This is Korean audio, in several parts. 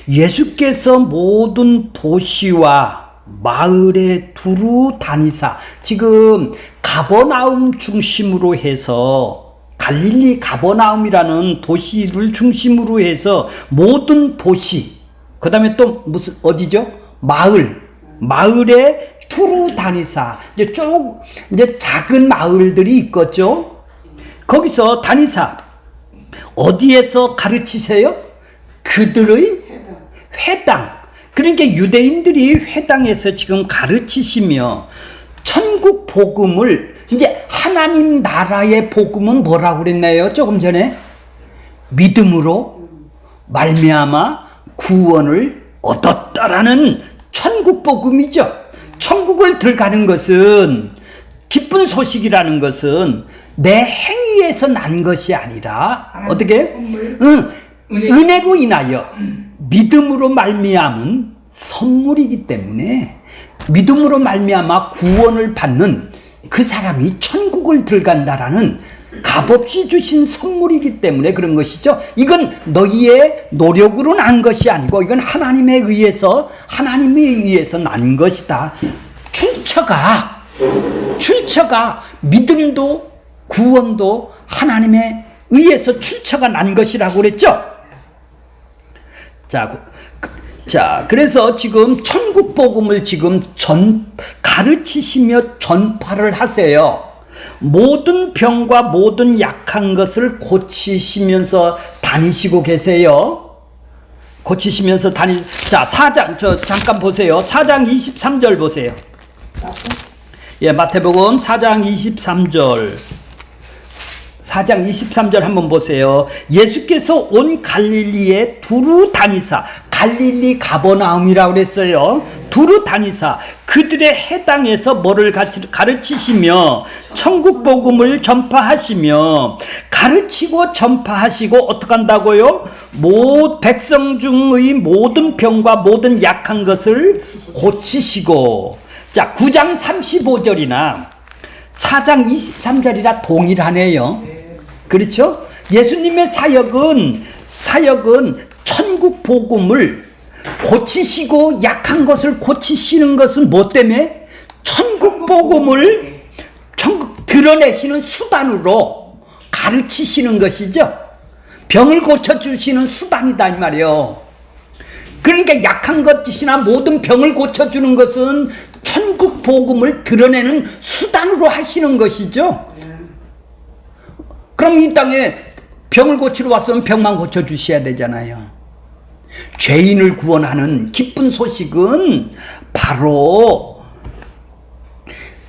예수께서 모든 도시와 마을에 두루 다니사, 지금 가버나움 중심으로 해서, 갈릴리 가버나움이라는 도시를 중심으로 해서 모든 도시, 그 다음에 또 무슨 어디죠? 마을에 두루 다니사, 이제 작은 마을들이 있겠죠. 거기서 다니사, 어디에서 가르치세요? 그들의 회당. 그러니까 유대인들이 회당에서 지금 가르치시며, 천국 복음을, 이제 하나님 나라의 복음은 뭐라고 그랬나요? 조금 전에 믿음으로 말미암아 구원을 얻었다라는 천국 복음이죠. 천국을 들어가는 것은, 기쁜 소식이라는 것은 내 행위에서 난 것이 아니라 어떻게? 은혜로 인하여 믿음으로 말미암은 선물이기 때문에, 믿음으로 말미암아 구원을 받는 그 사람이 천국을 들어간다라는 값없이 주신 선물이기 때문에 그런 것이죠. 이건 너희의 노력으로 난 것이 아니고 이건 하나님에 의해서 난 것이다. 출처가 믿음도 구원도 하나님에 의해서 출처가 난 것이라고 그랬죠. 자, 그래서 지금 천국 복음을 지금 가르치시며 전파를 하세요. 모든 병과 모든 약한 것을 고치시면서 다니시고 계세요. 자, 4장, 잠깐 보세요. 4장 23절 보세요. 예, 마태복음 4장 23절. 4장 23절 한번 보세요. 예수께서 온 갈릴리에 두루 다니사, 갈릴리 가버나움이라고 그랬어요. 두루 다니사 그들의 해당에서 뭐를 가르치시며 천국 복음을 전파하시며, 가르치고 전파하시고 어떻게 한다고요? 백성 중의 모든 병과 모든 약한 것을 고치시고. 자, 9장 35절이나 4장 23절이라 동일하네요. 그렇죠? 예수님의 사역은 천국 복음을 고치시고, 약한 것을 고치시는 것은 뭐 때문에? 천국 복음을 드러내시는 수단으로 가르치시는 것이죠. 병을 고쳐주시는 수단이다 이 말이에요. 그러니까 약한 것이나 모든 병을 고쳐주는 것은 천국 복음을 드러내는 수단으로 하시는 것이죠. 그럼 이 땅에 병을 고치러 왔으면 병만 고쳐주셔야 되잖아요. 죄인을 구원하는 기쁜 소식은 바로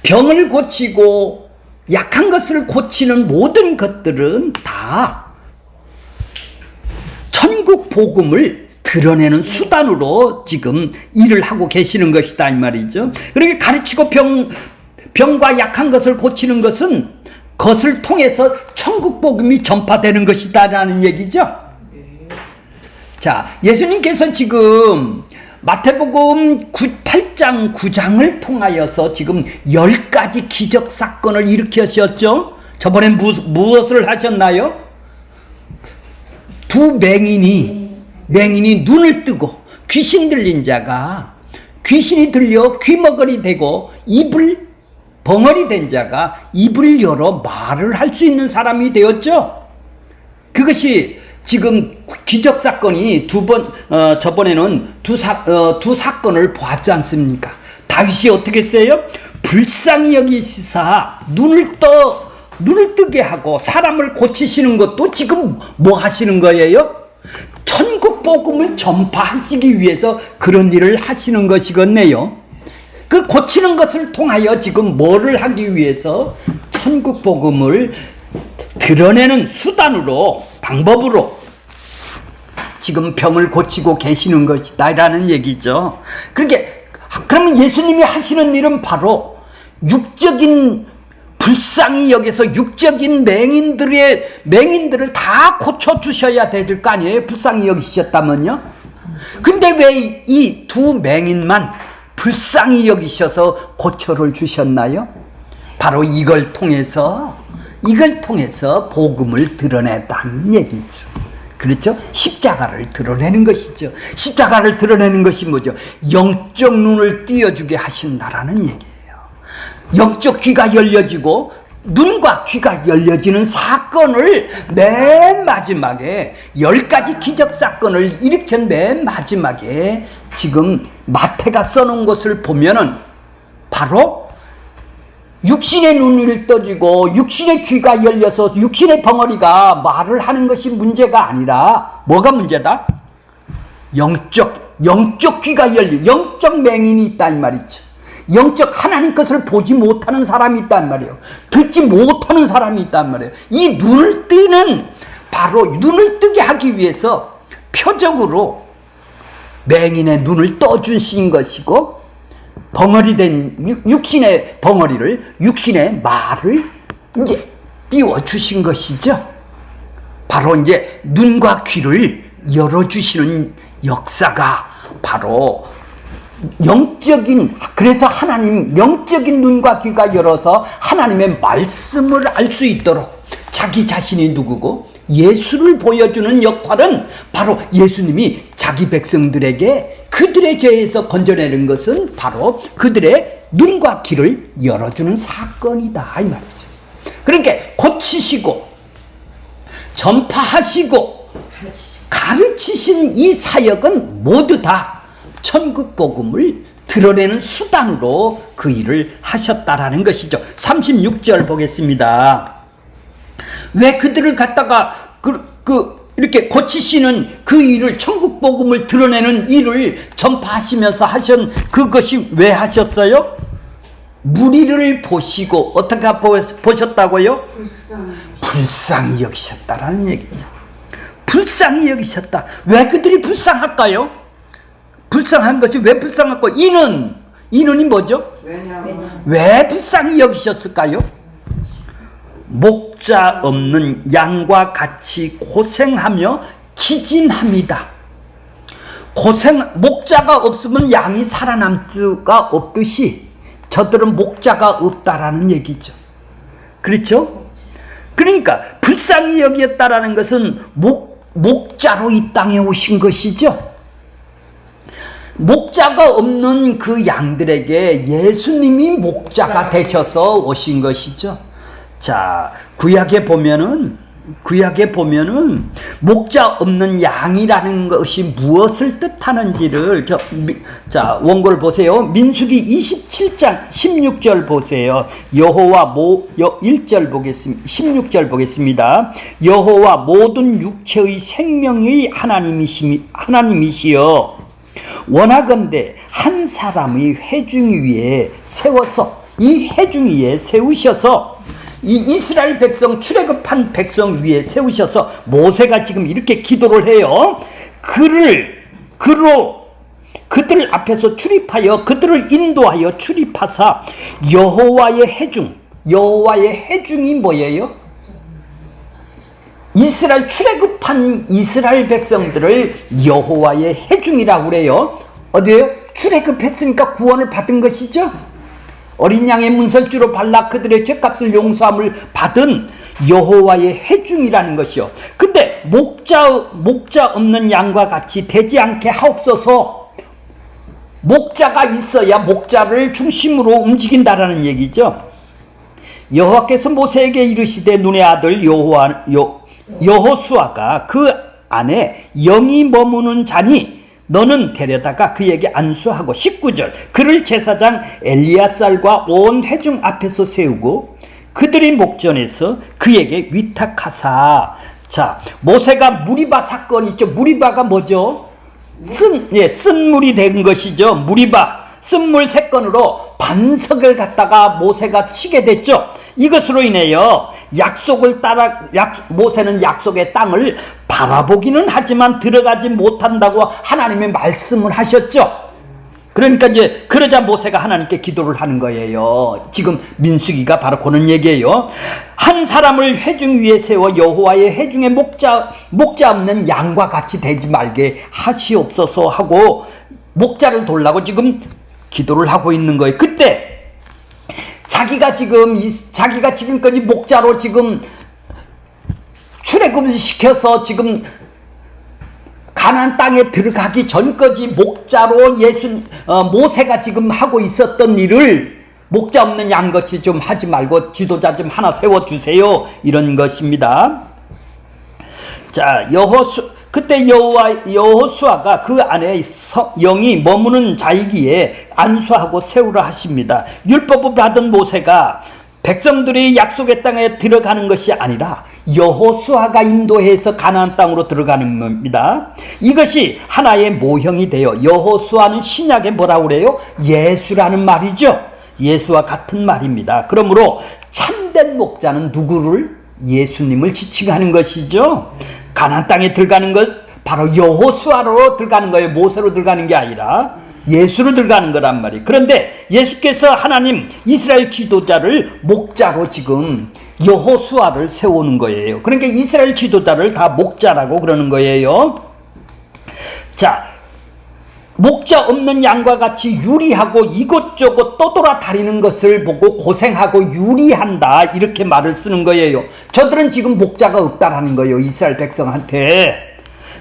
병을 고치고 약한 것을 고치는 모든 것들은 다 천국 복음을 드러내는 수단으로 지금 일을 하고 계시는 것이다 이 말이죠. 그렇게 가르치고 병과 약한 것을 고치는 것은 그것을 통해서 천국 복음이 전파되는 것이다라는 얘기죠. 자, 예수님께서 지금 마태복음 8장 9장을 통하여서 지금 10가지 기적 사건을 일으키셨죠. 저번에 무엇을 하셨나요? 두 맹인이 눈을 뜨고, 귀신 들린 자가 귀신이 들려 귀머거리 되고 벙어리 된 자가 입을 열어 말을 할 수 있는 사람이 되었죠. 그것이 지금 기적 사건이 저번에는 두 사건을 보았지 않습니까? 다윗이 어떻게 했어요? 불쌍히 여기시사 눈을 뜨게 하고 사람을 고치시는 것도 지금 뭐 하시는 거예요? 천국 복음을 전파하시기 위해서 그런 일을 하시는 것이겠네요. 그 고치는 것을 통하여 지금 뭐를 하기 위해서? 천국 복음을 드러내는 수단으로, 방법으로 지금 병을 고치고 계시는 것이다 라는 얘기죠. 그러면 예수님이 하시는 일은 바로 육적인, 불쌍히 여기서 육적인 맹인들을 다 고쳐주셔야 될 거 아니에요? 불쌍히 여기셨다면요. 근데 왜 이 두 맹인만 불쌍히 여기셔서 고쳐를 주셨나요? 바로 이걸 통해서 복음을 드러냈다는 얘기죠. 그렇죠? 십자가를 드러내는 것이죠. 십자가를 드러내는 것이 뭐죠? 영적 눈을 띄어주게 하신다라는 얘기예요. 영적 귀가 열려지고 눈과 귀가 열려지는 사건을 맨 마지막에 10가지 기적 사건을 일으킨 맨 마지막에 지금 마태가 써놓은 것을 보면은 바로 육신의 눈을 떠지고 육신의 귀가 열려서 육신의 벙어리가 말을 하는 것이 문제가 아니라 뭐가 문제다? 영적 귀가 열린 영적 맹인이 있다 이 말이죠. 영적 하나님 것을 보지 못하는 사람이 있단 말이에요. 듣지 못하는 사람이 있단 말이에요. 이 눈을 뜨는 바로 눈을 뜨게 하기 위해서 표적으로 맹인의 눈을 떠주신 것이고 벙어리된 육신의 벙어리를 육신의 말을 이제 띄워주신 것이죠. 바로 이제 눈과 귀를 열어주시는 역사가 바로 영적인 그래서 하나님 영적인 눈과 귀가 열어서 하나님의 말씀을 알 수 있도록 자기 자신이 누구고 예수를 보여주는 역할은 바로 예수님이 자기 백성들에게 그들의 죄에서 건져내는 것은 바로 그들의 눈과 귀를 열어주는 사건이다 이 말이죠. 그러니까 고치시고 전파하시고 가르치신 이 사역은 모두 다 천국 복음을 드러내는 수단으로 그 일을 하셨다라는 것이죠. 36절 보겠습니다. 왜 그들을 갖다가 이렇게 고치시는 그 일을 천국 복음을 드러내는 일을 전파하시면서 하신 그것이 왜 하셨어요? 무리를 보시고 어떻게 보셨다고요? 불쌍히 여기셨다라는 얘기죠. 불쌍히 여기셨다. 왜 그들이 불쌍할까요? 불쌍한 것이 왜 불쌍할까? 이는이 뭐죠? 왜 불쌍히 여기셨을까요? 목자 없는 양과 같이 고생하며 기진합니다. 목자가 없으면 양이 살아남을 수가 없듯이 저들은 목자가 없다라는 얘기죠. 그렇죠? 그러니까 불쌍히 여기었다라는 것은 목자로 이 땅에 오신 것이죠. 목자가 없는 그 양들에게 예수님이 목자가 되셔서 오신 것이죠. 자, 구약에 보면은 목자 없는 양이라는 것이 무엇을 뜻하는지를 자, 원고를 보세요. 민수기 27장 16절 보세요. 여호와 1절 보겠습니다. 16절 보겠습니다. 여호와 모든 육체의 생명의 하나님이시여 원하건대 한 사람의 회중 위에 세워서 이 회중 위에 세우셔서 이 이스라엘 백성 출애굽한 백성 위에 세우셔서 모세가 지금 이렇게 기도를 해요. 그들 앞에서 출입하여 그들을 인도하여 출입하사 여호와의 해중이 뭐예요? 이스라엘 출애굽한 이스라엘 백성들을 여호와의 해중이라고 그래요. 어디에요? 출애굽했으니까 구원을 받은 것이죠. 어린 양의 문설주로 발라 그들의 죄값을 용서함을 받은 여호와의 해중이라는 것이요. 근데 목자 없는 양과 같이 되지 않게 하옵소서. 목자가 있어야 목자를 중심으로 움직인다라는 얘기죠. 여호와께서 모세에게 이르시되 눈의 아들 여호수아가 그 안에 영이 머무는 자니 너는 데려다가 그에게 안수하고 19절 그를 제사장 엘리야살과 온 회중 앞에서 세우고 그들의 목전에서 그에게 위탁하사. 자, 모세가 무리바 사건이 있죠. 무리바가 뭐죠? 쓴물이 된 것이죠. 무리바 쓴물 3건으로 반석을 갖다가 모세가 치게 됐죠. 이것으로 인해요 모세는 약속의 땅을 바라보기는 하지만 들어가지 못한다고 하나님의 말씀을 하셨죠. 그러니까 이제 그러자 모세가 하나님께 기도를 하는 거예요. 지금 민수기가 바로 그런 얘기예요. 한 사람을 회중 위에 세워 여호와의 회중에 목자 없는 양과 같이 되지 말게 하시옵소서 하고 목자를 돌라고 지금 기도를 하고 있는 거예요. 그때 자기가 지금까지 목자로 지금 출애굽을 시켜서 지금 가나안 땅에 들어가기 전까지 목자로 모세가 지금 하고 있었던 일을 목자 없는 양같이 좀 하지 말고 지도자 좀 하나 세워주세요. 이런 것입니다. 자, 그때 여호수아가 그 안에 영이 머무는 자이기에 안수하고 세우라 하십니다. 율법을 받은 모세가 백성들이 약속의 땅에 들어가는 것이 아니라 여호수아가 인도해서 가나안 땅으로 들어가는 겁니다. 이것이 하나의 모형이 되어 여호수아는 신약에 뭐라고 그래요? 예수라는 말이죠. 예수와 같은 말입니다. 그러므로 참된 목자는 누구를? 예수님을 지칭하는 것이죠. 가나안 땅에 들어가는 것 바로 여호수아로 들어가는 거예요. 모세로 들어가는 게 아니라 예수로 들어가는 거란 말이에요. 그런데 예수께서 하나님 이스라엘 지도자를 목자로 지금 여호수아를 세우는 거예요. 그러니까 이스라엘 지도자를 다 목자라고 그러는 거예요. 자, 목자 없는 양과 같이 유리하고 이곳저곳 떠돌아다니는 것을 보고 고생하고 유리한다, 이렇게 말을 쓰는 거예요. 저들은 지금 목자가 없다라는 거예요, 이스라엘 백성한테.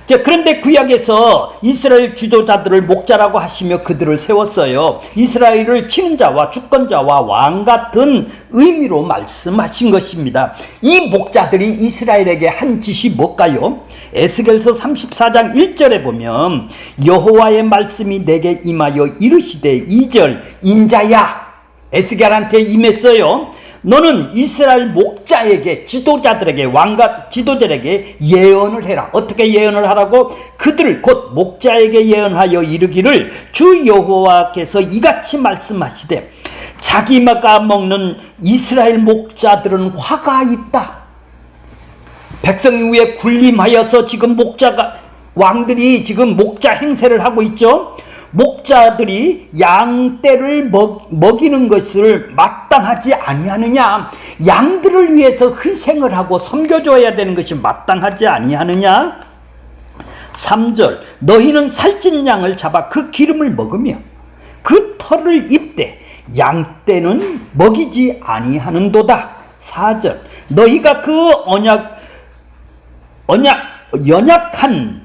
자, 그런데 구약에서 이스라엘 지도자들을 목자라고 하시며 그들을 세웠어요. 이스라엘을 치는 자와 주권자와 왕 같은 의미로 말씀하신 것입니다. 이 목자들이 이스라엘에게 한 짓이 뭘까요? 에스겔서 34장 1절에 보면 여호와의 말씀이 내게 임하여 이르시되 2절 인자야, 에스겔한테 임했어요. 너는 이스라엘 목자에게, 지도자들에게, 왕과 지도자들에게 예언을 해라. 어떻게 예언을 하라고? 그들 곧 목자에게 예언하여 이르기를 주 여호와께서 이같이 말씀하시되 자기가 먹는 이스라엘 목자들은 화가 있다. 백성 위에 군림하여서 지금 왕들이 지금 목자 행세를 하고 있죠. 목자들이 양떼를 먹이는 것을 마땅하지 아니하느냐? 양들을 위해서 희생을 하고 섬겨줘야 되는 것이 마땅하지 아니하느냐? 3절 너희는 살찐 양을 잡아 그 기름을 먹으며 그 털을 입되 양떼는 먹이지 아니하는도다. 4절 너희가 그 연약한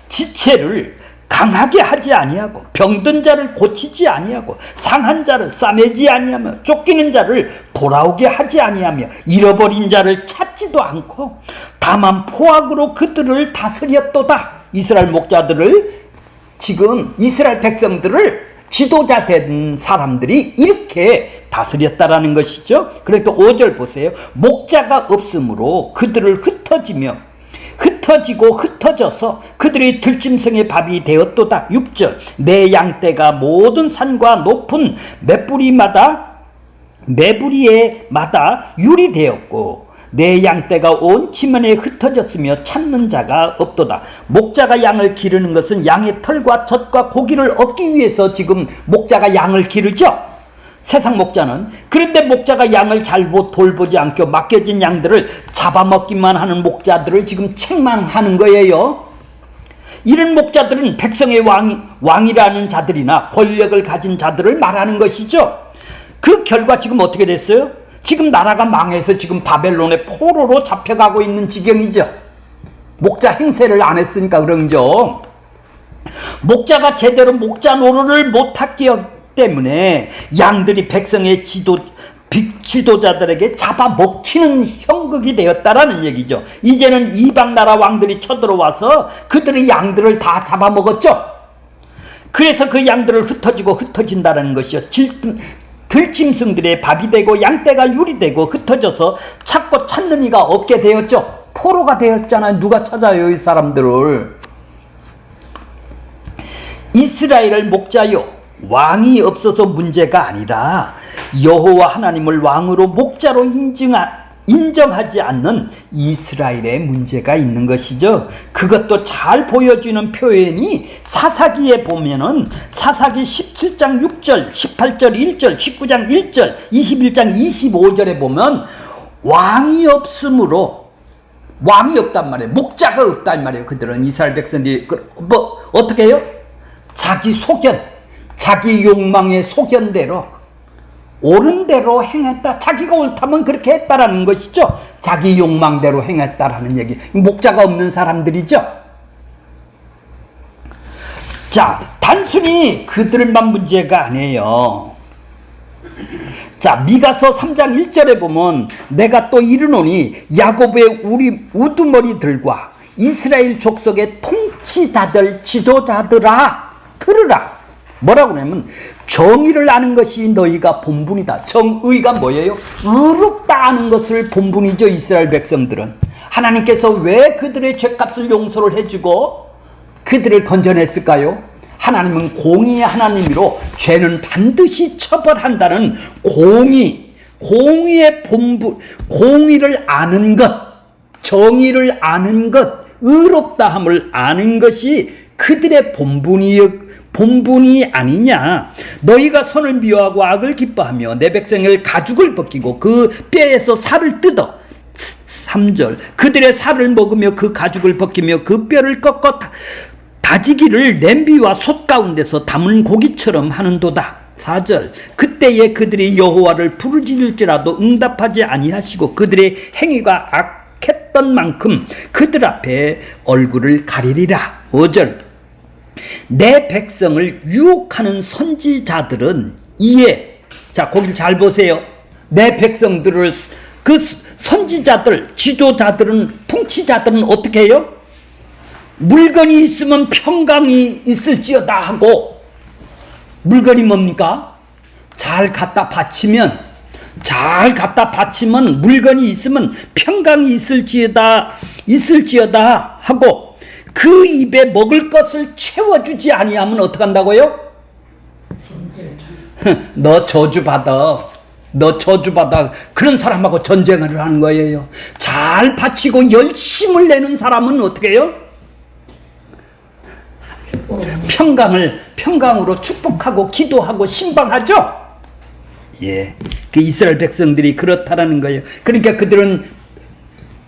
지체를 강하게 하지 아니하고 병든 자를 고치지 아니하고 상한 자를 싸매지 아니하며 쫓기는 자를 돌아오게 하지 아니하며 잃어버린 자를 찾지도 않고 다만 포악으로 그들을 다스렸도다. 이스라엘 목자들을, 지금 이스라엘 백성들을 지도자 된 사람들이 이렇게 다스렸다라는 것이죠. 그래서 5절 보세요. 목자가 없으므로 그들을 흩어지고 흩어져서 그들이 들짐승의 밥이 되었도다. 6절 내 양떼가 모든 산과 높은 매부리에마다 유리되었고 내 양떼가 온 지면에 흩어졌으며 찾는 자가 없도다. 목자가 양을 기르는 것은 양의 털과 젖과 고기를 얻기 위해서 지금 목자가 양을 기르죠. 세상 목자는. 그런데 목자가 양을 잘 돌보지 않고 맡겨진 양들을 잡아먹기만 하는 목자들을 지금 책망하는 거예요. 이런 목자들은 백성의 왕이라는 자들이나 권력을 가진 자들을 말하는 것이죠. 그 결과 지금 어떻게 됐어요? 지금 나라가 망해서 지금 바벨론의 포로로 잡혀가고 있는 지경이죠. 목자 행세를 안 했으니까 그런죠. 목자가 제대로 목자 노릇을 못했기 때문에 양들이 백성의 지도자들에게 잡아먹히는 형국이 되었다라는 얘기죠. 이제는 이방 나라 왕들이 쳐들어와서 그들의 양들을 다 잡아먹었죠. 그래서 그 양들을 흩어진다는 것이죠. 들짐승들의 밥이 되고 양떼가 유리되고 흩어져서 찾는 이가 없게 되었죠. 포로가 되었잖아요. 누가 찾아요, 이 사람들을. 이스라엘을 목자요, 왕이 없어서 문제가 아니라 여호와 하나님을 왕으로 목자로 인정하지 않는 이스라엘의 문제가 있는 것이죠. 그것도 잘 보여주는 표현이 사사기에 보면은 사사기 17장 6절, 18절 1절, 19장 1절, 21장 25절에 보면 왕이 없으므로, 왕이 없단 말이에요. 목자가 없단 말이에요. 그들은 이스라엘 백성들이 어떻게 해요? 자기 소견, 자기 욕망의 소견대로 옳은 대로 행했다. 자기가 옳다면 그렇게 했다라는 것이죠. 자기 욕망대로 행했다라는 얘기. 목자가 없는 사람들이죠. 자, 단순히 그들만 문제가 아니에요. 자, 미가서 3장 1절에 보면 내가 또 이르노니 야곱의 우리 우두머리들과 이스라엘 족속의 통치자들 지도자들아 들으라. 뭐라고 하냐면 정의를 아는 것이 너희가 본분이다. 정의가 뭐예요? 의롭다 아는 것을 본분이죠. 이스라엘 백성들은 하나님께서 왜 그들의 죄값을 용서를 해주고 그들을 건져냈을까요? 하나님은 공의의 하나님이로 죄는 반드시 처벌한다는 공의의 본분, 공의를 아는 것, 정의를 아는 것, 의롭다함을 아는 것이 그들의 본분이 아니냐. 너희가 선을 미워하고 악을 기뻐하며 내 백성을 가죽을 벗기고 그 뼈에서 살을 뜯어. 3절 그들의 살을 먹으며 그 가죽을 벗기며 그 뼈를 꺾어 다지기를 냄비와 솥 가운데서 담은 고기처럼 하는도다. 4절 그때에 그들이 여호와를 부르짖을지라도 응답하지 아니하시고 그들의 행위가 악했던 만큼 그들 앞에 얼굴을 가리리라. 5절 내 백성을 유혹하는 선지자들은 이에, 자 거기를 잘 보세요. 내 백성들을 그 선지자들, 지도자들은, 통치자들은 어떻게 해요? 물건이 있으면 평강이 있을지어다 하고, 물건이 뭡니까? 잘 갖다 바치면 물건이 있으면 평강이 있을지어다 하고, 그 입에 먹을 것을 채워주지 아니하면 어떡한다고요? 너 저주받아. 그런 사람하고 전쟁을 하는 거예요. 잘 바치고 열심을 내는 사람은 어떻게 해요? 평강으로 축복하고 기도하고 신방하죠. 예, 그 이스라엘 백성들이 그렇다라는 거예요. 그러니까 그들은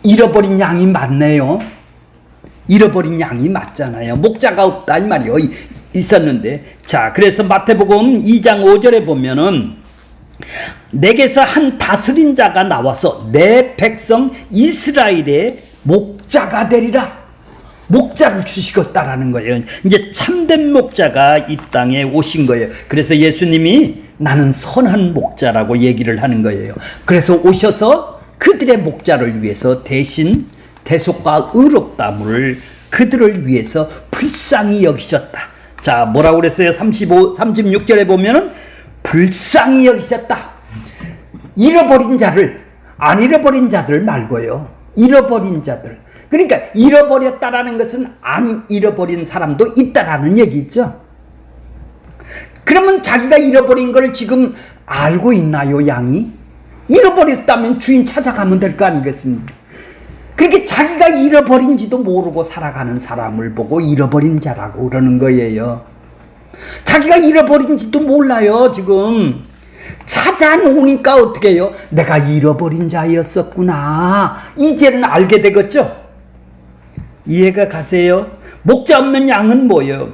잃어버린 양이 많네요. 잃어버린 양이 맞잖아요. 목자가 없다 이 말이요. 있었는데, 자 그래서 마태복음 2장 5절에 보면은 내게서 한 다스린 자가 나와서 내 백성 이스라엘의 목자가 되리라. 목자를 주시겠다라는 거예요. 이제 참된 목자가 이 땅에 오신 거예요. 그래서 예수님이 나는 선한 목자라고 얘기를 하는 거예요. 그래서 오셔서 그들의 목자를 위해서 대신 대속과 의롭다함을 그들을 위해서 불쌍히 여기셨다. 자, 뭐라고 그랬어요? 36절에 보면은 불쌍히 여기셨다. 잃어버린 자를, 안 잃어버린 자들 말고요. 잃어버린 자들. 그러니까 잃어버렸다라는 것은 안 잃어버린 사람도 있다라는 얘기죠. 그러면 자기가 잃어버린 걸 지금 알고 있나요, 양이? 잃어버렸다면 주인 찾아가면 될 거 아니겠습니까? 그렇게 자기가 잃어버린지도 모르고 살아가는 사람을 보고 잃어버린 자라고 그러는 거예요. 자기가 잃어버린지도 몰라요, 지금. 찾아놓으니까 어떻게 해요? 내가 잃어버린 자였었구나. 이제는 알게 되겠죠? 이해가 가세요? 목자 없는 양은 뭐예요?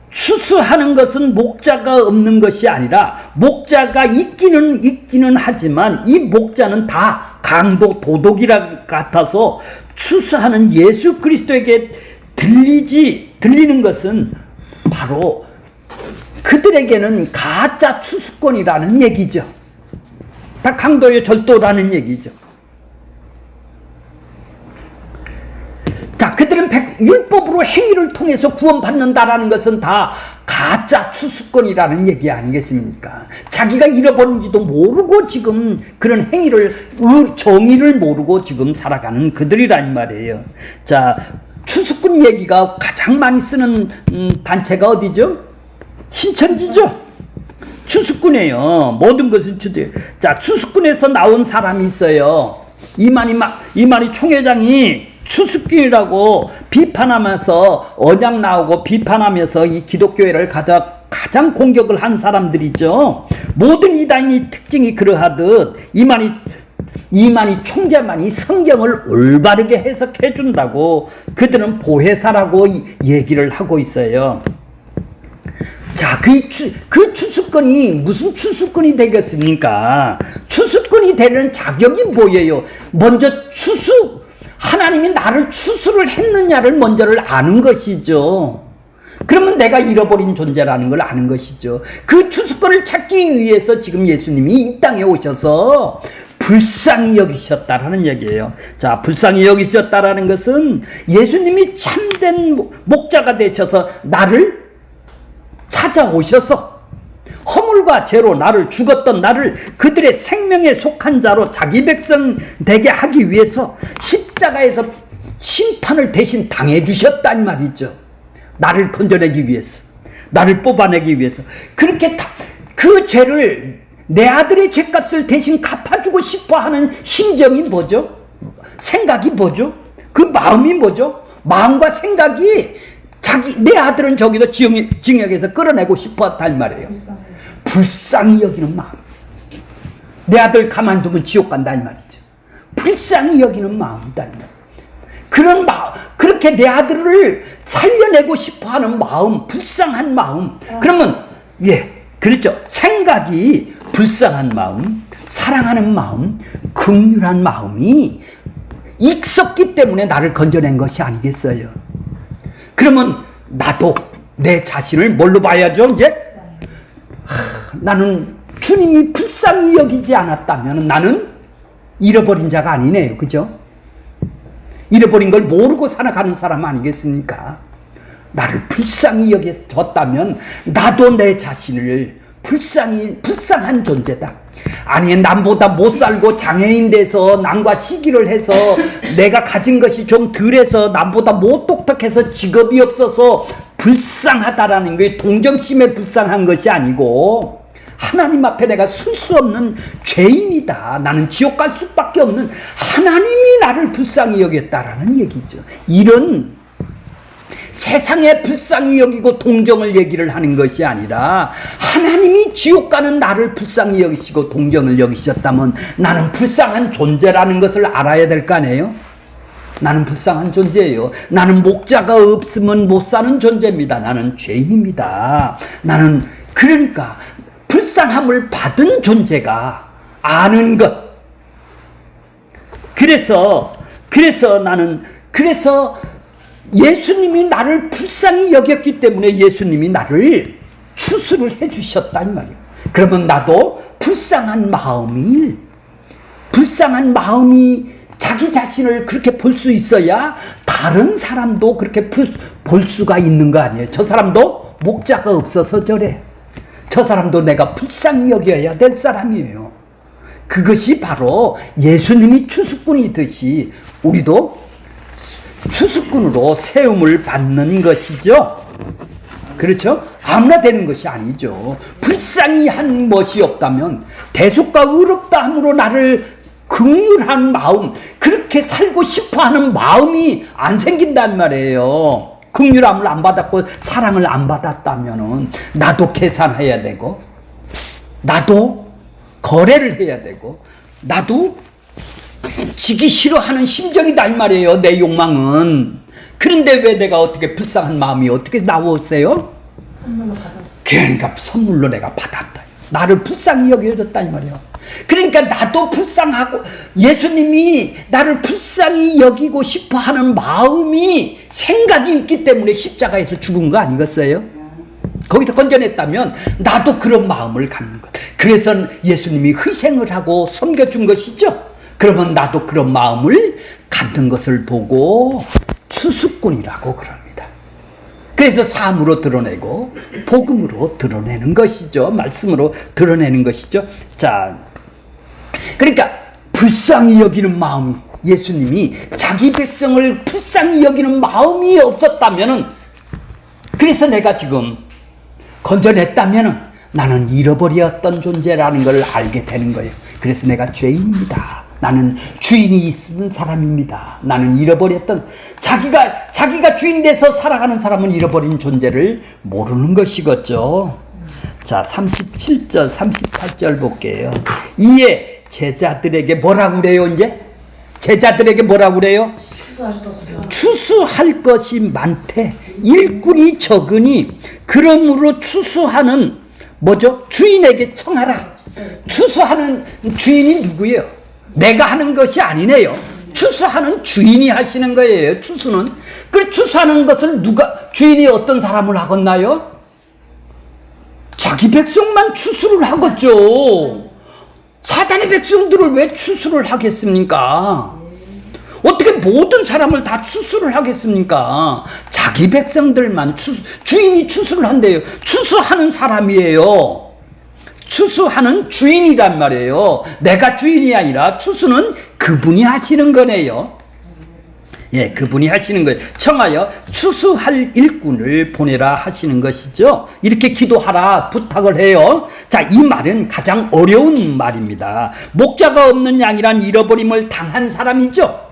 추수하는 것은 목자가 없는 것이 아니라 목자가 있기는 하지만 이 목자는 다 강도 도둑이라 같아서 추수하는 예수 그리스도에게 들리는 것은 바로 그들에게는 가짜 추수꾼이라는 얘기죠. 다 강도의 절도라는 얘기죠. 자, 그들은 율법으로 행위를 통해서 구원받는다라는 것은 다 가짜 추수꾼이라는 얘기 아니겠습니까? 자기가 잃어버린지도 모르고 지금 그런 행위를, 정의를 모르고 지금 살아가는 그들이란 말이에요. 자, 추수꾼 얘기가 가장 많이 쓰는 단체가 어디죠? 신천지죠. 추수꾼이에요. 모든 것은 추수꾼. 자, 추수꾼에서 나온 사람이 있어요. 이만희 총회장이 추수꾼이라고 비판하면서 언약 나오고 비판하면서 이 기독교회를 가장 공격을 한 사람들이죠. 모든 이단의 특징이 그러하듯 이만희 총재만이 성경을 올바르게 해석해 준다고 그들은 보혜사라고 얘기를 하고 있어요. 자, 그 추수꾼이 무슨 추수꾼이 되겠습니까? 추수꾼이 되는 자격이 뭐예요? 먼저 하나님이 나를 추수를 했느냐를 먼저를 아는 것이죠. 그러면 내가 잃어버린 존재라는 걸 아는 것이죠. 그 추수꾼을 찾기 위해서 지금 예수님이 이 땅에 오셔서 불쌍히 여기셨다라는 얘기예요. 자, 불쌍히 여기셨다라는 것은 예수님이 참된 목자가 되셔서 나를 찾아오셔서 허물과 죄로 나를 죽었던 나를 그들의 생명에 속한 자로 자기 백성 되게 하기 위해서 십자가에서 심판을 대신 당해 주셨단 말이죠. 나를 건져내기 위해서, 나를 뽑아내기 위해서. 그렇게 그 죄를, 내 아들의 죄값을 대신 갚아주고 싶어 하는 심정이 뭐죠? 생각이 뭐죠? 그 마음이 뭐죠? 마음과 생각이 내 아들은 저기도 징역에서 끌어내고 싶어 했단 말이에요. 불쌍히 여기는 마음. 내 아들 가만두면 지옥 간다 이 말이죠. 불쌍히 여기는 마음이다 이 말이에요. 그런 마음, 그렇게 내 아들을 살려내고 싶어 하는 마음, 불쌍한 마음. 그러면, 그렇죠. 생각이 불쌍한 마음, 사랑하는 마음, 긍휼한 마음이 있었기 때문에 나를 건져낸 것이 아니겠어요. 그러면 나도 내 자신을 뭘로 봐야죠, 이제? 나는 주님이 불쌍히 여기지 않았다면 나는 잃어버린 자가 아니네요. 그죠? 잃어버린 걸 모르고 살아가는 사람 아니겠습니까? 나를 불쌍히 여겨줬다면 나도 내 자신을 불쌍한 존재다. 아니, 남보다 못 살고 장애인 돼서 남과 시기를 해서 내가 가진 것이 좀 덜해서 남보다 못 똑똑해서 직업이 없어서 불쌍하다라는 게 동정심에 불쌍한 것이 아니고 하나님 앞에 내가 쓸 수 없는 죄인이다. 나는 지옥 갈 수밖에 없는 하나님이 나를 불쌍히 여겼다라는 얘기죠. 이런 세상에 불쌍히 여기고 동정을 얘기를 하는 것이 아니라 하나님이 지옥 가는 나를 불쌍히 여기시고 동정을 여기셨다면 나는 불쌍한 존재라는 것을 알아야 될 거 아니에요? 나는 불쌍한 존재예요. 나는 목자가 없으면 못 사는 존재입니다. 나는 죄인입니다. 나는 그러니까 불쌍함을 받은 존재가 아는 것. 그래서 예수님이 나를 불쌍히 여겼기 때문에 예수님이 나를 추수를 해주셨다 이 말이에요. 그러면 나도 불쌍한 마음이 자기 자신을 그렇게 볼 수 있어야 다른 사람도 그렇게 볼 수가 있는 거 아니에요. 저 사람도 목자가 없어서 저래. 저 사람도 내가 불쌍히 여겨야 될 사람이에요. 그것이 바로 예수님이 추수꾼이듯이 우리도 추수꾼으로 세움을 받는 것이죠. 그렇죠? 아무나 되는 것이 아니죠. 불쌍히 한 것이 없다면 대속과 의롭다 함으로 나를 긍휼한 마음, 그렇게 살고 싶어하는 마음이 안 생긴단 말이에요. 긍휼함을 안 받았고 사랑을 안 받았다면은 나도 계산해야 되고 나도 거래를 해야 되고 나도 지기 싫어하는 심정이다 이 말이에요. 내 욕망은. 그런데 왜 내가 어떻게 불쌍한 마음이 어떻게 나오세요? 선물로 받았어. 그러니까 선물로 내가 받았다. 나를 불쌍히 여겨줬다 이 말이에요. 그러니까 나도 불쌍하고 예수님이 나를 불쌍히 여기고 싶어하는 마음이 생각이 있기 때문에 십자가에서 죽은 거 아니겠어요? 거기서 건져냈다면 나도 그런 마음을 갖는 것. 그래서 예수님이 희생을 하고 섬겨준 것이죠. 그러면 나도 그런 마음을 갖는 것을 보고 추수꾼이라고 그럽니다. 그래서 삶으로 드러내고 복음으로 드러내는 것이죠. 말씀으로 드러내는 것이죠. 자, 그러니까 불쌍히 여기는 마음이, 예수님이 자기 백성을 불쌍히 여기는 마음이 없었다면은, 그래서 내가 지금 건져냈다면은 나는 잃어버렸던 존재라는 걸 알게 되는 거예요. 그래서 내가 죄인입니다. 나는 주인이 있는 사람입니다. 나는 잃어버렸던, 자기가 주인 돼서 살아가는 사람은 잃어버린 존재를 모르는 것이겠죠. 자, 37절, 38절 볼게요. 이에 제자들에게 뭐라고 그래요, 이제? 제자들에게 뭐라고 그래요? 추수할 것이 많대. 일꾼이 적으니, 그러므로 추수하는, 뭐죠? 주인에게 청하라. 추수하는 주인이 누구예요? 내가 하는 것이 아니네요. 추수하는 주인이 하시는 거예요. 추수는. 그 추수하는 것을 주인이 어떤 사람을 하겠나요? 자기 백성만 추수를 하겠죠. 사단의 백성들을 왜 추수를 하겠습니까? 어떻게 모든 사람을 다 추수를 하겠습니까? 자기 백성들만 주인이 추수를 한대요. 추수하는 사람이에요. 추수하는 주인이란 말이에요. 내가 주인이 아니라 추수는 그분이 하시는 거네요. 예, 그분이 하시는 거예요. 청하여 추수할 일꾼을 보내라 하시는 것이죠. 이렇게 기도하라 부탁을 해요. 자, 이 말은 가장 어려운 말입니다. 목자가 없는 양이란 잃어버림을 당한 사람이죠.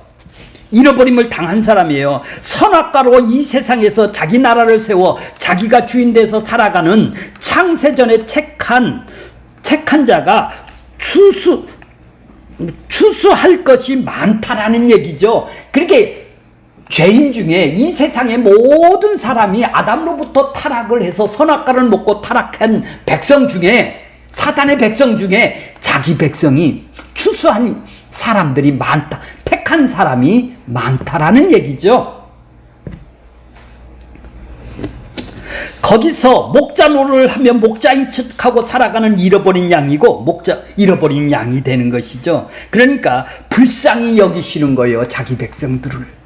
잃어버림을 당한 사람이에요. 선악과로 이 세상에서 자기 나라를 세워 자기가 주인 돼서 살아가는 창세전에 택한 자가 추수할 것이 많다라는 얘기죠. 그렇게 죄인 중에 이 세상의 모든 사람이 아담로부터 타락을 해서 선악과를 먹고 타락한 백성 중에, 사단의 백성 중에 자기 백성이 추수한 사람들이 많다, 택한 사람이 많다라는 얘기죠. 거기서 목자 노릇을 하면 목자인 척하고 살아가는 잃어버린 양이고, 잃어버린 양이 되는 것이죠. 그러니까 불쌍히 여기시는 거예요. 자기 백성들을.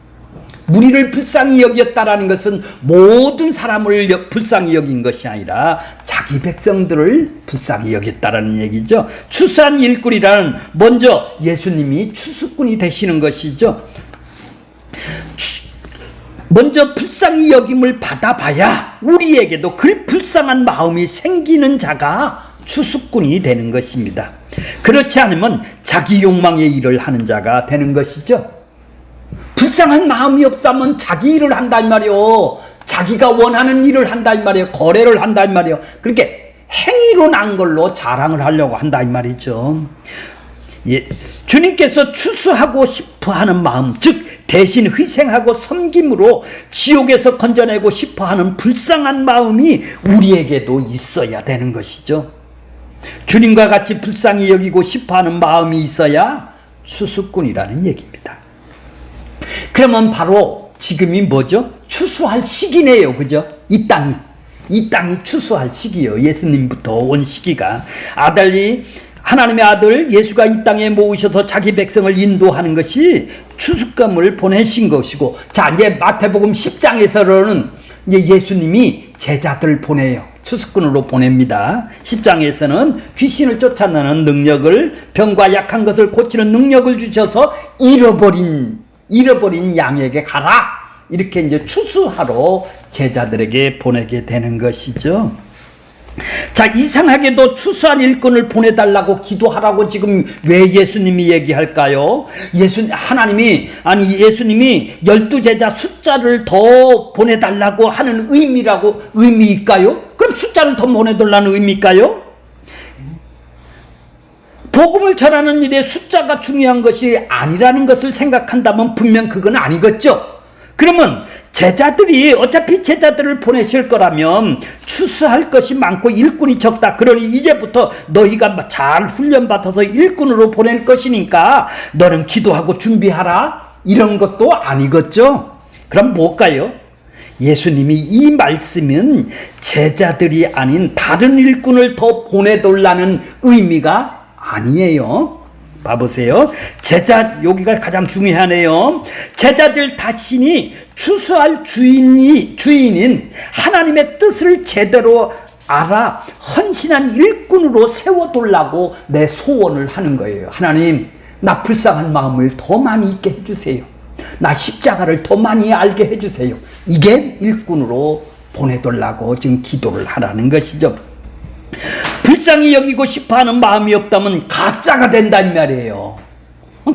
무리를 불쌍히 여겼다라는 것은 모든 사람을 불쌍히 여긴 것이 아니라 자기 백성들을 불쌍히 여겼다라는 얘기죠. 추수한 일꾼이라는, 먼저 예수님이 추수꾼이 되시는 것이죠. 먼저 불쌍히 여김을 받아봐야 우리에게도 그 불쌍한 마음이 생기는 자가 추수꾼이 되는 것입니다. 그렇지 않으면 자기 욕망의 일을 하는 자가 되는 것이죠. 불쌍한 마음이 없다면 자기 일을 한다 이 말이요. 자기가 원하는 일을 한다 이 말이에요. 거래를 한다 이 말이에요. 그렇게 행위로 난 걸로 자랑을 하려고 한다 이 말이죠. 예, 주님께서 추수하고 싶어하는 마음, 즉 대신 희생하고 섬김으로 지옥에서 건져내고 싶어하는 불쌍한 마음이 우리에게도 있어야 되는 것이죠. 주님과 같이 불쌍히 여기고 싶어하는 마음이 있어야 추수꾼이라는 얘기입니다. 그러면 바로 지금이 뭐죠? 추수할 시기네요. 그죠? 이 땅이 추수할 시기예요. 예수님부터 온 시기가. 하나님의 아들 예수가 이 땅에 모으셔서 자기 백성을 인도하는 것이 추수감을 보내신 것이고, 자, 이제 마태복음 10장에서는 이제 예수님이 제자들 보내요. 추수꾼으로 보냅니다. 10장에서는 귀신을 쫓아내는 능력을, 병과 약한 것을 고치는 능력을 주셔서 잃어버린 양에게 가라, 이렇게 이제 추수하러 제자들에게 보내게 되는 것이죠. 자, 이상하게도 추수한 일꾼을 보내달라고 기도하라고 지금 왜 예수님이 얘기할까요? 예수님이 12제자 숫자를 더 보내달라고 하는 의미일까요? 그럼 숫자를 더 보내달라는 의미일까요? 복음을 전하는 일에 숫자가 중요한 것이 아니라는 것을 생각한다면 분명 그건 아니겠죠? 그러면 어차피 제자들을 보내실 거라면 추수할 것이 많고 일꾼이 적다. 그러니 이제부터 너희가 잘 훈련받아서 일꾼으로 보낼 것이니까 너는 기도하고 준비하라, 이런 것도 아니겠죠? 그럼 뭘까요? 예수님이 이 말씀은 제자들이 아닌 다른 일꾼을 더 보내달라는 의미가 아니에요. 봐보세요. 여기가 가장 중요하네요. 제자들 자신이 추수할 주인인 하나님의 뜻을 제대로 알아 헌신한 일꾼으로 세워달라고 내 소원을 하는 거예요. 하나님, 나 불쌍한 마음을 더 많이 있게 해주세요. 나 십자가를 더 많이 알게 해주세요. 이게 일꾼으로 보내달라고 지금 기도를 하라는 것이죠. 불쌍히 여기고 싶어하는 마음이 없다면 가짜가 된다는 말이에요.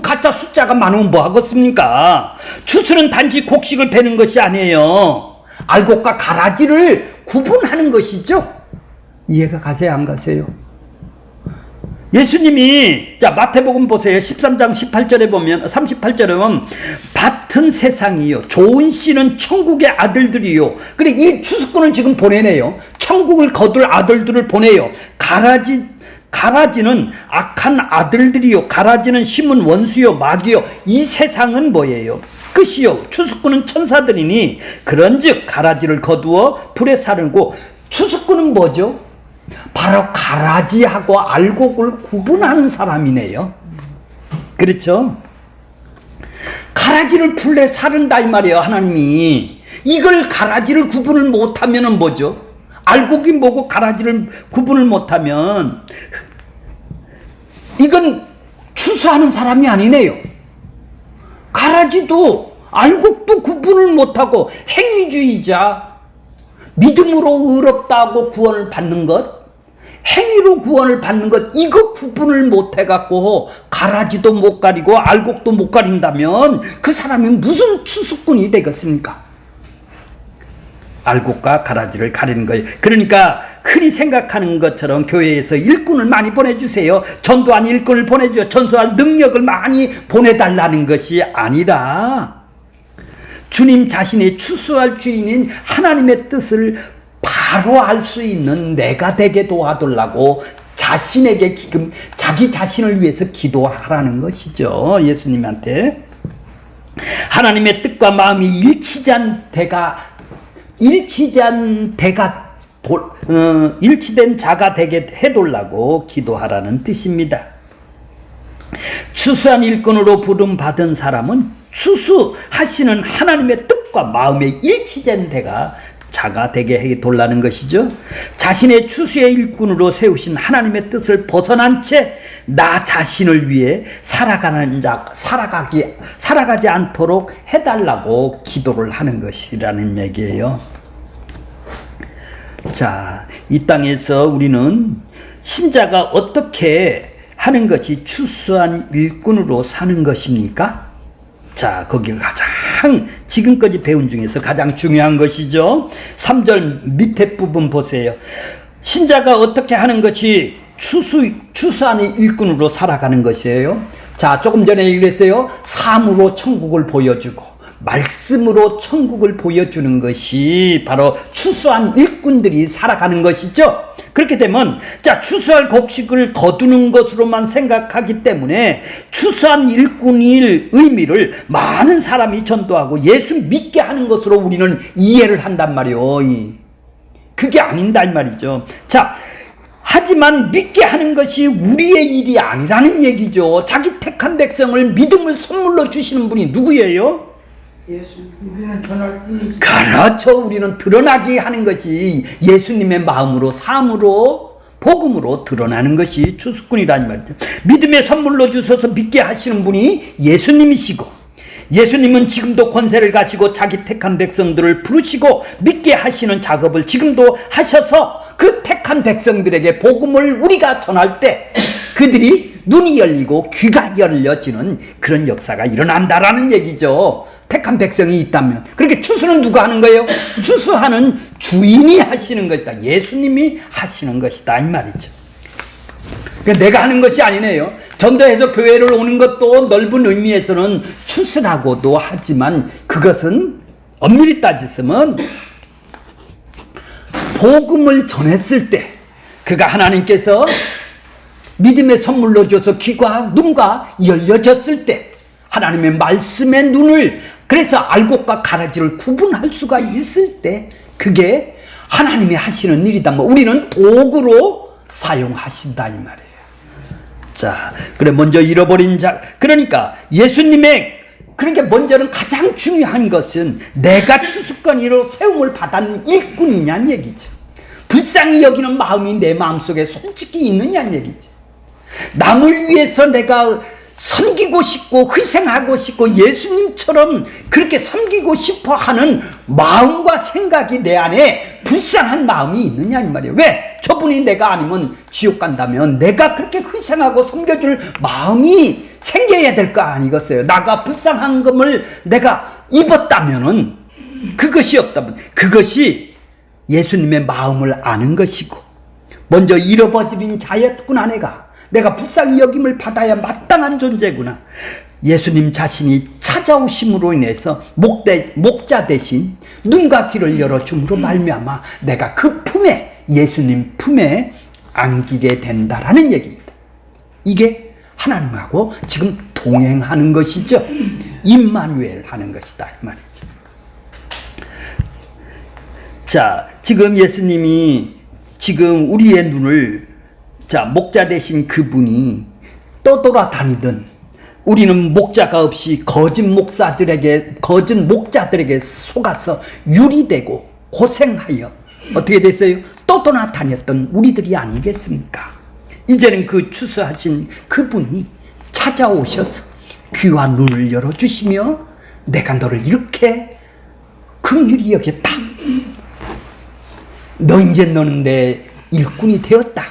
가짜 숫자가 많으면 뭐 하겠습니까? 추수는 단지 곡식을 베는 것이 아니에요. 알곡과 가라지를 구분하는 것이죠. 이해가 가세요, 안 가세요? 예수님이, 자, 마태복음 보세요. 13장 38절에 보면 밭은 세상이요, 좋은 씨는 천국의 아들들이요. 그래, 이 추수꾼을 지금 보내네요. 천국을 거둘 아들들을 보내요. 가라지는 악한 아들들이요, 가라지는 심은 원수요, 마귀요. 이 세상은 뭐예요? 끝이요, 추수꾼은 천사들이니 그런즉 가라지를 거두어 불에 사르고. 추수꾼은 뭐죠? 바로 가라지하고 알곡을 구분하는 사람이네요. 그렇죠? 가라지를 불에 사른다 이 말이에요. 하나님이 이걸 가라지를 구분을 못하면은 뭐죠? 알곡이 뭐고 가라지를 구분을 못하면 이건 추수하는 사람이 아니네요. 가라지도 알곡도 구분을 못하고 행위주의자, 믿음으로 의롭다고 구원을 받는 것, 행위로 구원을 받는 것, 이거 구분을 못해갖고 가라지도 못 가리고 알곡도 못 가린다면 그 사람이 무슨 추수꾼이 되겠습니까? 알곡과 가라지를 가리는 거예요. 그러니까 흔히 생각하는 것처럼 교회에서 일꾼을 많이 보내주세요, 전도한 일꾼을 보내주세요, 전도할 능력을 많이 보내달라는 것이 아니라 주님 자신의 추수할 주인인 하나님의 뜻을 바로 알 수 있는 내가 되게 도와달라고 자신에게 지금 자기 자신을 위해서 기도하라는 것이죠. 예수님한테 하나님의 뜻과 마음이 일치된 자가 되게 해달라고 기도하라는 뜻입니다. 추수한 일꾼으로 부름 받은 사람은 추수하시는 하나님의 뜻과 마음에 일치된 자가 되게 해달라는 것이죠. 자신의 추수의 일꾼으로 세우신 하나님의 뜻을 벗어난 채 나 자신을 위해 살아가지 않도록 해달라고 기도를 하는 것이라는 얘기예요. 자, 이 땅에서 우리는 신자가 어떻게 하는 것이 추수한 일꾼으로 사는 것입니까? 자, 거기가 가장 지금까지 배운 중에서 가장 중요한 것이죠. 3절 밑에 부분 보세요. 신자가 어떻게 하는 것이 추수한 일꾼으로 살아가는 것이에요. 자, 조금 전에 얘기했어요. 삶으로 천국을 보여주고 말씀으로 천국을 보여주는 것이 바로 추수한 일꾼들이 살아가는 것이죠. 그렇게 되면 자, 추수할 곡식을 거두는 것으로만 생각하기 때문에 추수한 일꾼일 의미를 많은 사람이 전도하고 예수 믿게 하는 것으로 우리는 이해를 한단 말이에요. 그게 아닌다 이 말이죠. 자, 하지만 믿게 하는 것이 우리의 일이 아니라는 얘기죠. 자기 택한 백성을 믿음을 선물로 주시는 분이 누구예요? 예수. 우리는 전할 뿐이지. 그렇죠. 우리는 드러나게 하는 것이 예수님의 마음으로, 삶으로, 복음으로 드러나는 것이 추수꾼이라는 말이죠. 믿음의 선물로 주셔서 믿게 하시는 분이 예수님이시고, 예수님은 지금도 권세를 가지고 자기 택한 백성들을 부르시고 믿게 하시는 작업을 지금도 하셔서 그 택한 백성들에게 복음을 우리가 전할 때 그들이 눈이 열리고 귀가 열려지는 그런 역사가 일어난다라는 얘기죠. 택한 백성이 있다면. 그렇게 추수는 누가 하는 거예요? 추수하는 주인이 하시는 것이다. 예수님이 하시는 것이다 이 말이죠. 그러니까 내가 하는 것이 아니네요. 전도해서 교회를 오는 것도 넓은 의미에서는 추수라고도 하지만 그것은 엄밀히 따지면 복음을 전했을 때 그가 하나님께서 믿음의 선물로 줘서 귀가 눈과 열려졌을 때 하나님의 말씀의 눈을 그래서 알곡과 가라지를 구분할 수가 있을 때 그게 하나님이 하시는 일이다. 우리는 도구로 사용하신다 이 말이에요. 자, 그래 먼저 잃어버린 자, 그러니까 예수님의 그러니까 먼저는 가장 중요한 것은 내가 추수꾼으로 세움을 받은 일꾼이냐는 얘기죠. 불쌍히 여기는 마음이 내 마음속에 솔직히 있느냐는 얘기죠. 남을 위해서 내가 섬기고 싶고 희생하고 싶고 예수님처럼 그렇게 섬기고 싶어 하는 마음과 생각이 내 안에 불쌍한 마음이 있느냐 이 말이에요. 왜? 저분이 내가 아니면 지옥 간다면 내가 그렇게 희생하고 섬겨줄 마음이 생겨야 될 거 아니겠어요? 나가 불쌍한 것을 내가 입었다면은 그것이 없다면 그것이 예수님의 마음을 아는 것이고 먼저 잃어버린 자였구나 내가 불쌍히 여김을 받아야 마땅한 존재구나. 예수님 자신이 찾아오심으로 인해서 목자 대신 눈과 귀를 열어줌으로 말미암아 내가 그 품에 예수님 품에 안기게 된다라는 얘기입니다. 이게 하나님하고 지금 동행하는 것이죠. 임마누엘 하는 것이다 이 말이죠. 자, 지금 예수님이 지금 우리의 눈을, 자, 목자 되신 그분이 떠돌아다니던, 우리는 목자가 없이 거짓 목자들에게 속아서 유리되고 고생하여 어떻게 됐어요? 떠돌아다녔던 우리들이 아니겠습니까? 이제는 그 추수하신 그분이 찾아오셔서 귀와 눈을 열어주시며 내가 너를 이렇게 긍휼히 여겼다. 너는 내 일꾼이 되었다.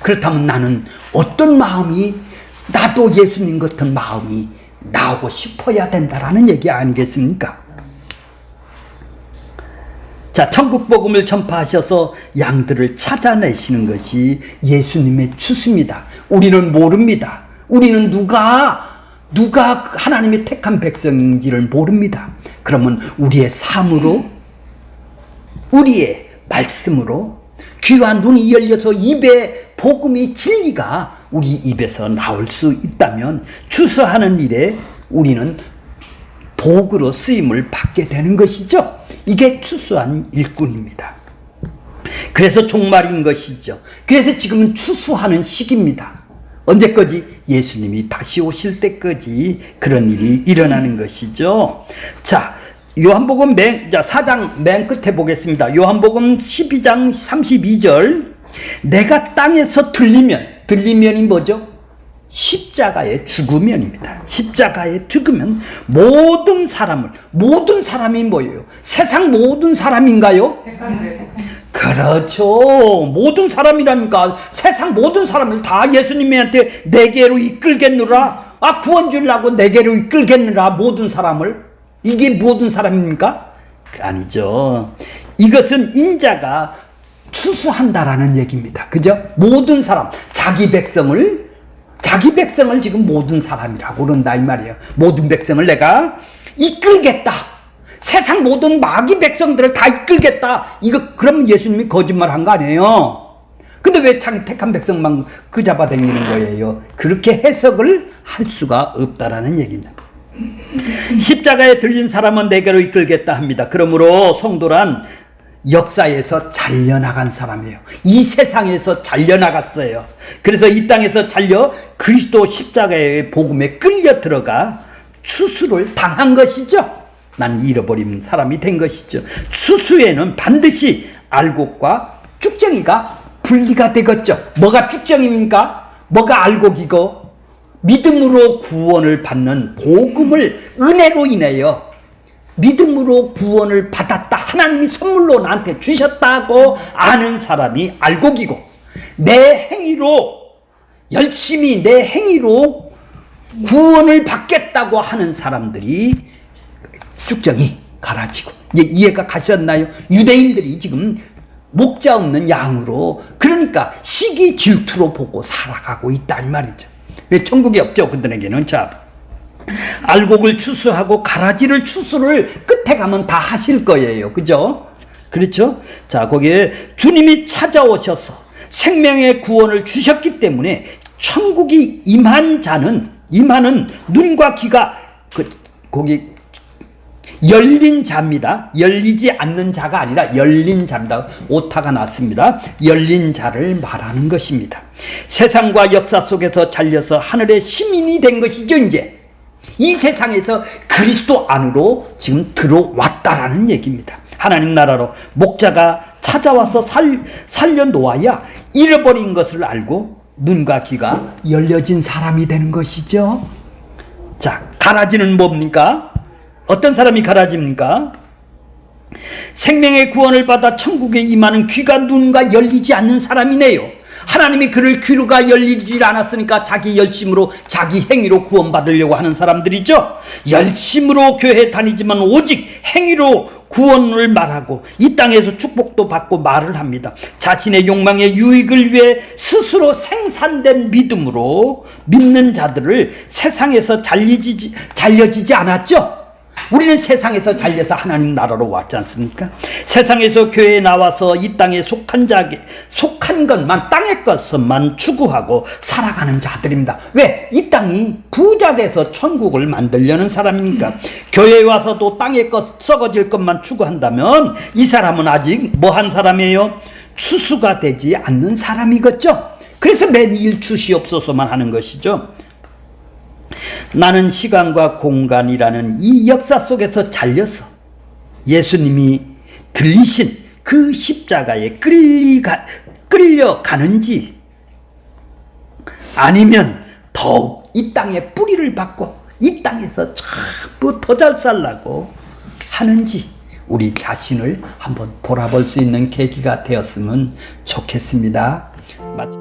그렇다면 나는 어떤 마음이, 나도 예수님 같은 마음이 나오고 싶어야 된다라는 얘기 아니겠습니까? 자, 천국 복음을 전파하셔서 양들을 찾아내시는 것이 예수님의 추수입니다. 우리는 모릅니다. 우리는 누가 하나님의 택한 백성인지를 모릅니다. 그러면 우리의 삶으로, 우리의 말씀으로 귀와 눈이 열려서 입에 복음이, 진리가 우리 입에서 나올 수 있다면 추수하는 일에 우리는 도구로 쓰임을 받게 되는 것이죠. 이게 추수한 일꾼입니다. 그래서 종말인 것이죠. 그래서 지금은 추수하는 시기입니다. 언제까지? 예수님이 다시 오실 때까지 그런 일이 일어나는 것이죠. 자, 요한복음 4장 맨 끝에 보겠습니다. 요한복음 12장 32절. 내가 땅에서 들리면이 뭐죠? 십자가에 죽으면입니다. 십자가에 죽으면 모든 사람이 뭐예요? 세상 모든 사람인가요? 그렇죠. 모든 사람이라니까. 세상 모든 사람을 다 예수님한테 내게로 이끌겠느라, 구원 주려고 내게로 이끌겠느라, 모든 사람을. 이게 모든 사람입니까? 아니죠. 이것은 인자가 추수한다라는 얘기입니다. 그죠? 모든 사람, 자기 백성을 지금 모든 사람이라고 그런다 이 말이에요. 모든 백성을 내가 이끌겠다. 세상 모든 마귀 백성들을 다 이끌겠다. 이거 그러면 예수님이 거짓말한 거 아니에요? 근데 왜 자기 택한 백성만 그 잡아다니는 거예요? 그렇게 해석을 할 수가 없다라는 얘기입니다. 십자가에 들린 사람은 내게로 이끌겠다 합니다. 그러므로 성도란 역사에서 잘려나간 사람이에요. 이 세상에서 잘려나갔어요. 그래서 이 땅에서 잘려 그리스도 십자가의 복음에 끌려 들어가 추수를 당한 것이죠. 난 잃어버린 사람이 된 것이죠. 추수에는 반드시 알곡과 쭉정이가 분리가 되겠죠. 뭐가 쭉정입니까? 뭐가 알곡이고? 믿음으로 구원을 받는 복음을 은혜로 인하여 믿음으로 구원을 받았다. 하나님이 선물로 나한테 주셨다고 아는 사람이 알곡이고, 내 행위로, 열심히 내 행위로 구원을 받겠다고 하는 사람들이 쭉정이 갈아지고. 이제 이해가 가셨나요? 유대인들이 지금 목자 없는 양으로, 그러니까 시기 질투로 보고 살아가고 있다 이 말이죠. 왜 천국이 없죠 그들에게는. 자, 알곡을 추수하고 가라지를 추수를 끝에 가면 다 하실 거예요. 그죠? 그렇죠? 자, 거기에 주님이 찾아오셔서 생명의 구원을 주셨기 때문에 천국이 임하는 눈과 귀가 거기 열린 자입니다. 열리지 않는 자가 아니라 열린 자입니다. 오타가 났습니다. 열린 자를 말하는 것입니다. 세상과 역사 속에서 잘려서 하늘의 시민이 된 것이죠. 이제 이 세상에서 그리스도 안으로 지금 들어왔다라는 얘기입니다. 하나님 나라로 목자가 찾아와서 살려놓아야 잃어버린 것을 알고 눈과 귀가 열려진 사람이 되는 것이죠. 자, 가라지는 뭡니까? 어떤 사람이 가라집니까? 생명의 구원을 받아 천국에 임하는 귀가 눈과 열리지 않는 사람이네요. 하나님이 그를 귀가 열리지 않았으니까 자기 열심으로, 자기 행위로 구원받으려고 하는 사람들이죠. 열심으로 교회 다니지만 오직 행위로 구원을 말하고 이 땅에서 축복도 받고 말을 합니다. 자신의 욕망의 유익을 위해 스스로 생산된 믿음으로 믿는 자들을 세상에서 잘려지지 않았죠. 우리는 세상에서 잘려서 하나님 나라로 왔지 않습니까? 세상에서 교회에 나와서 이 땅에 속한 것만, 땅의 것만 추구하고 살아가는 자들입니다. 왜? 이 땅이 부자 돼서 천국을 만들려는 사람입니까? 교회에 와서도 땅의 것, 썩어질 것만 추구한다면 이 사람은 아직 뭐한 사람이에요? 추수가 되지 않는 사람이겠죠? 그래서 매일 주시옵소서만 하는 것이죠. 나는 시간과 공간이라는 이 역사 속에서 잘려서 예수님이 들리신 그 십자가에 끌려가는지, 아니면 더욱 이 땅에 뿌리를 받고 이 땅에서 전부 더 잘 살라고 하는지 우리 자신을 한번 돌아볼 수 있는 계기가 되었으면 좋겠습니다. 마치